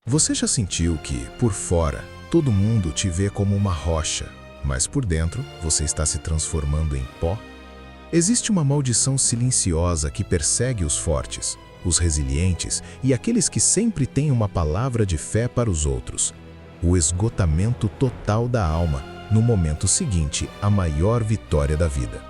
Você já sentiu que, por fora, todo mundo te vê como uma rocha, mas por dentro você está se transformando em pó? Existe uma maldição silenciosa que persegue os fortes, os resilientes e aqueles que sempre têm uma palavra de fé para os outros. O esgotamento total da alma, no momento seguinte à maior vitória da vida.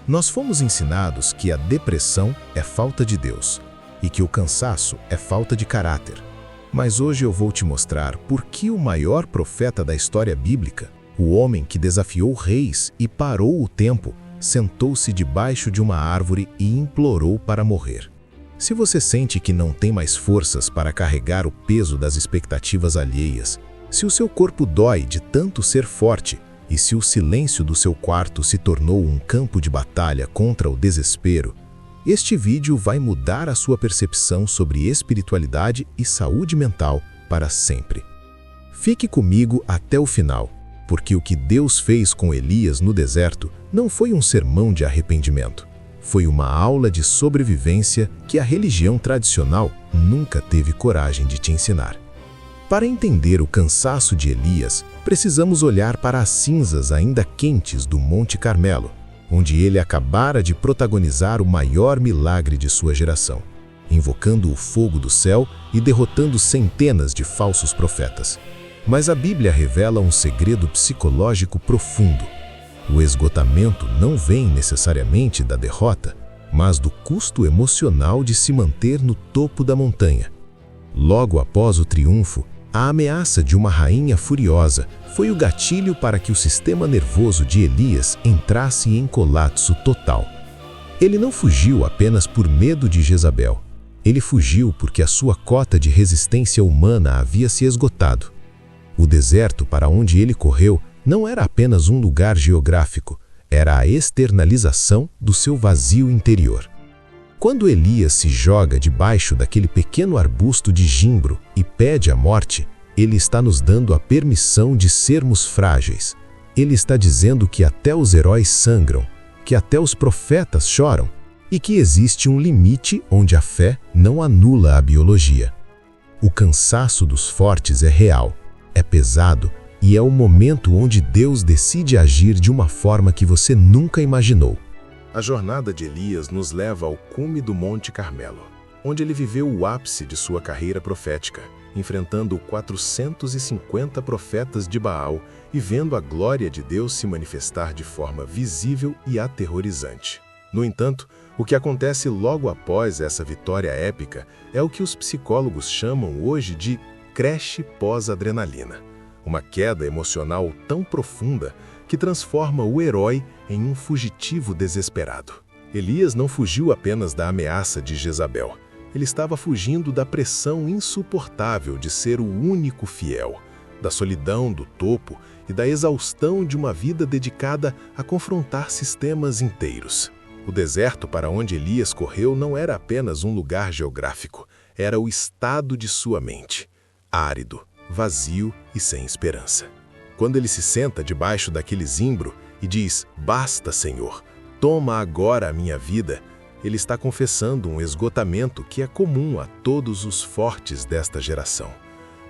Nós fomos ensinados que a depressão é falta de Deus e que o cansaço é falta de caráter. Mas hoje eu vou te mostrar por que o maior profeta da história bíblica, o homem que desafiou reis e parou o tempo, sentou-se debaixo de uma árvore e implorou para morrer. Se você sente que não tem mais forças para carregar o peso das expectativas alheias, se o seu corpo dói de tanto ser forte e se o silêncio do seu quarto se tornou um campo de batalha contra o desespero, este vídeo vai mudar a sua percepção sobre espiritualidade e saúde mental para sempre. Fique comigo até o final, porque o que Deus fez com Elias no deserto não foi um sermão de arrependimento. Foi uma aula de sobrevivência que a religião tradicional nunca teve coragem de te ensinar. Para entender o cansaço de Elias, precisamos olhar para as cinzas ainda quentes do Monte Carmelo, onde ele acabara de protagonizar o maior milagre de sua geração, invocando o fogo do céu e derrotando centenas de falsos profetas. Mas a Bíblia revela um segredo psicológico profundo. O esgotamento não vem necessariamente da derrota, mas do custo emocional de se manter no topo da montanha. Logo após o triunfo, a ameaça de uma rainha furiosa foi o gatilho para que o sistema nervoso de Elias entrasse em colapso total. Ele não fugiu apenas por medo de Jezabel. Ele fugiu porque a sua cota de resistência humana havia se esgotado. O deserto para onde ele correu não era apenas um lugar geográfico, era a externalização do seu vazio interior. Quando Elias se joga debaixo daquele pequeno arbusto de gimbro e pede a morte, ele está nos dando a permissão de sermos frágeis. Ele está dizendo que até os heróis sangram, que até os profetas choram e que existe um limite onde a fé não anula a biologia. O cansaço dos fortes é real, é pesado e é o momento onde Deus decide agir de uma forma que você nunca imaginou. A jornada de Elias nos leva ao cume do Monte Carmelo, onde ele viveu o ápice de sua carreira profética, enfrentando 450 profetas de Baal e vendo a glória de Deus se manifestar de forma visível e aterrorizante. No entanto, o que acontece logo após essa vitória épica é o que os psicólogos chamam hoje de crash pós-adrenalina, uma queda emocional tão profunda que transforma o herói em um fugitivo desesperado. Elias não fugiu apenas da ameaça de Jezabel. Ele estava fugindo da pressão insuportável de ser o único fiel, da solidão do topo e da exaustão de uma vida dedicada a confrontar sistemas inteiros. O deserto para onde Elias correu não era apenas um lugar geográfico, era o estado de sua mente, árido, vazio e sem esperança. Quando ele se senta debaixo daquele zimbro e diz, "Basta, Senhor, toma agora a minha vida", ele está confessando um esgotamento que é comum a todos os fortes desta geração.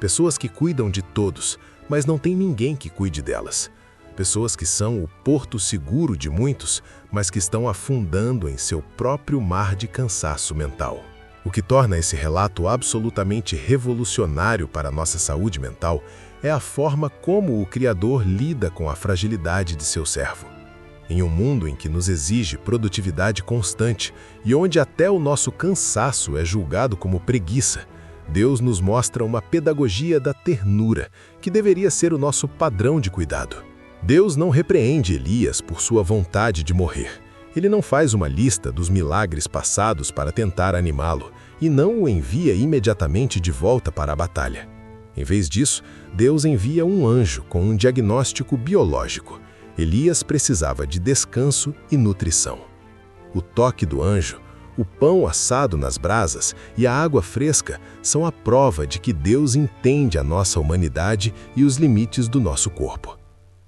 Pessoas que cuidam de todos, mas não tem ninguém que cuide delas. Pessoas que são o porto seguro de muitos, mas que estão afundando em seu próprio mar de cansaço mental. O que torna esse relato absolutamente revolucionário para a nossa saúde mental é a forma como o Criador lida com a fragilidade de seu servo. Em um mundo em que nos exige produtividade constante e onde até o nosso cansaço é julgado como preguiça, Deus nos mostra uma pedagogia da ternura, que deveria ser o nosso padrão de cuidado. Deus não repreende Elias por sua vontade de morrer. Ele não faz uma lista dos milagres passados para tentar animá-lo e não o envia imediatamente de volta para a batalha. Em vez disso, Deus envia um anjo com um diagnóstico biológico. Elias precisava de descanso e nutrição. O toque do anjo, o pão assado nas brasas e a água fresca são a prova de que Deus entende a nossa humanidade e os limites do nosso corpo.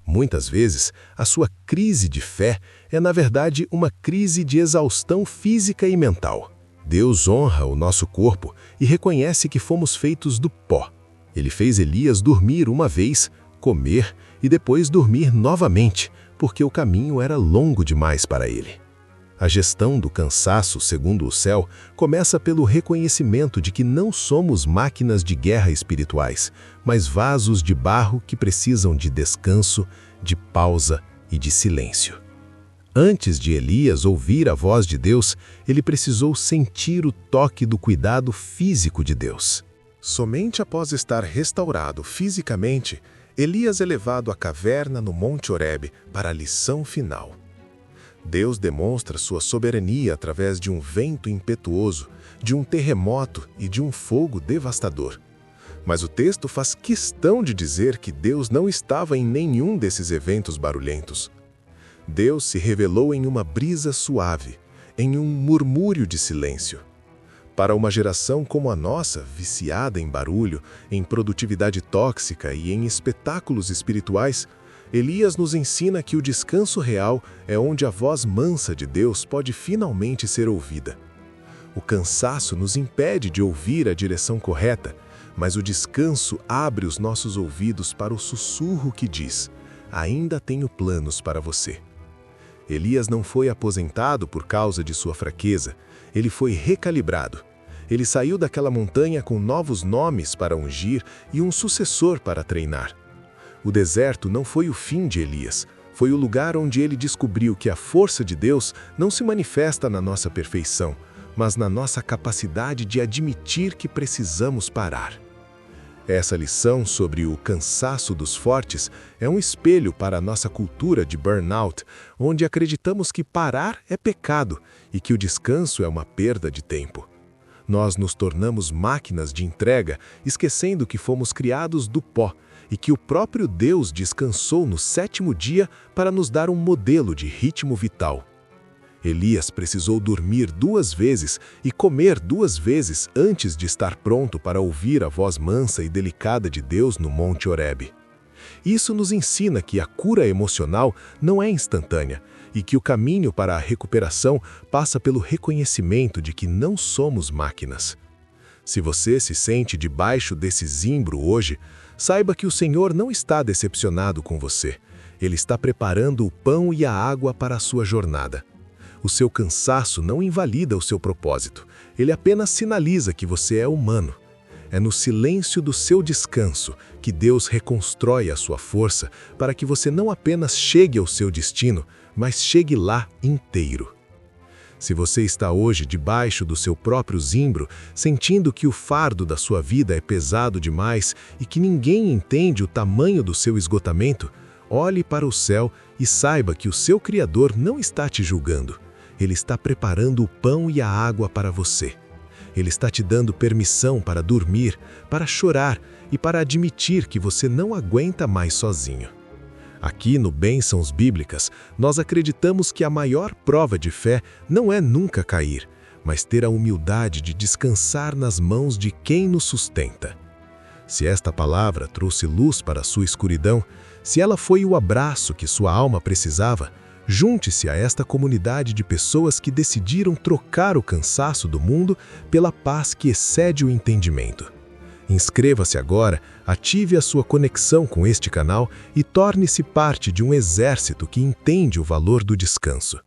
Muitas vezes, a sua crise de fé é, na verdade, uma crise de exaustão física e mental. Deus honra o nosso corpo e reconhece que fomos feitos do pó. Ele fez Elias dormir uma vez, comer e depois dormir novamente, porque o caminho era longo demais para ele. A gestão do cansaço, segundo o céu, começa pelo reconhecimento de que não somos máquinas de guerra espirituais, mas vasos de barro que precisam de descanso, de pausa e de silêncio. Antes de Elias ouvir a voz de Deus, ele precisou sentir o toque do cuidado físico de Deus. Somente após estar restaurado fisicamente, Elias é levado à caverna no Monte Horebe para a lição final. Deus demonstra sua soberania através de um vento impetuoso, de um terremoto e de um fogo devastador. Mas o texto faz questão de dizer que Deus não estava em nenhum desses eventos barulhentos. Deus se revelou em uma brisa suave, em um murmúrio de silêncio. Para uma geração como a nossa, viciada em barulho, em produtividade tóxica e em espetáculos espirituais, Elias nos ensina que o descanso real é onde a voz mansa de Deus pode finalmente ser ouvida. O cansaço nos impede de ouvir a direção correta, mas o descanso abre os nossos ouvidos para o sussurro que diz: ainda tenho planos para você. Elias não foi aposentado por causa de sua fraqueza, ele foi recalibrado. Ele saiu daquela montanha com novos nomes para ungir e um sucessor para treinar. O deserto não foi o fim de Elias, foi o lugar onde ele descobriu que a força de Deus não se manifesta na nossa perfeição, mas na nossa capacidade de admitir que precisamos parar. Essa lição sobre o cansaço dos fortes é um espelho para a nossa cultura de burnout, onde acreditamos que parar é pecado e que o descanso é uma perda de tempo. Nós nos tornamos máquinas de entrega, esquecendo que fomos criados do pó e que o próprio Deus descansou no 7º dia para nos dar um modelo de ritmo vital. Elias precisou dormir 2 vezes e comer 2 vezes antes de estar pronto para ouvir a voz mansa e delicada de Deus no Monte Horebe. Isso nos ensina que a cura emocional não é instantânea e que o caminho para a recuperação passa pelo reconhecimento de que não somos máquinas. Se você se sente debaixo desse zimbro hoje, saiba que o Senhor não está decepcionado com você. Ele está preparando o pão e a água para a sua jornada. O seu cansaço não invalida o seu propósito. Ele apenas sinaliza que você é humano. É no silêncio do seu descanso que Deus reconstrói a sua força para que você não apenas chegue ao seu destino, mas chegue lá inteiro. Se você está hoje debaixo do seu próprio zimbro, sentindo que o fardo da sua vida é pesado demais e que ninguém entende o tamanho do seu esgotamento, olhe para o céu e saiba que o seu Criador não está te julgando. Ele está preparando o pão e a água para você. Ele está te dando permissão para dormir, para chorar e para admitir que você não aguenta mais sozinho. Aqui no Bênçãos Bíblicas, nós acreditamos que a maior prova de fé não é nunca cair, mas ter a humildade de descansar nas mãos de quem nos sustenta. Se esta palavra trouxe luz para a sua escuridão, se ela foi o abraço que sua alma precisava, junte-se a esta comunidade de pessoas que decidiram trocar o cansaço do mundo pela paz que excede o entendimento. Inscreva-se agora, ative a sua conexão com este canal e torne-se parte de um exército que entende o valor do descanso.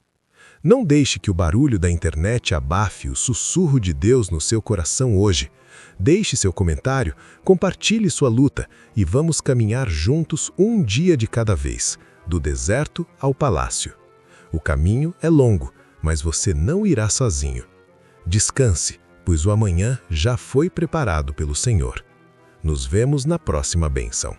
Não deixe que o barulho da internet abafe o sussurro de Deus no seu coração hoje. Deixe seu comentário, compartilhe sua luta e vamos caminhar juntos um dia de cada vez, do deserto ao palácio. O caminho é longo, mas você não irá sozinho. Descanse, pois o amanhã já foi preparado pelo Senhor. Nos vemos na próxima bênção.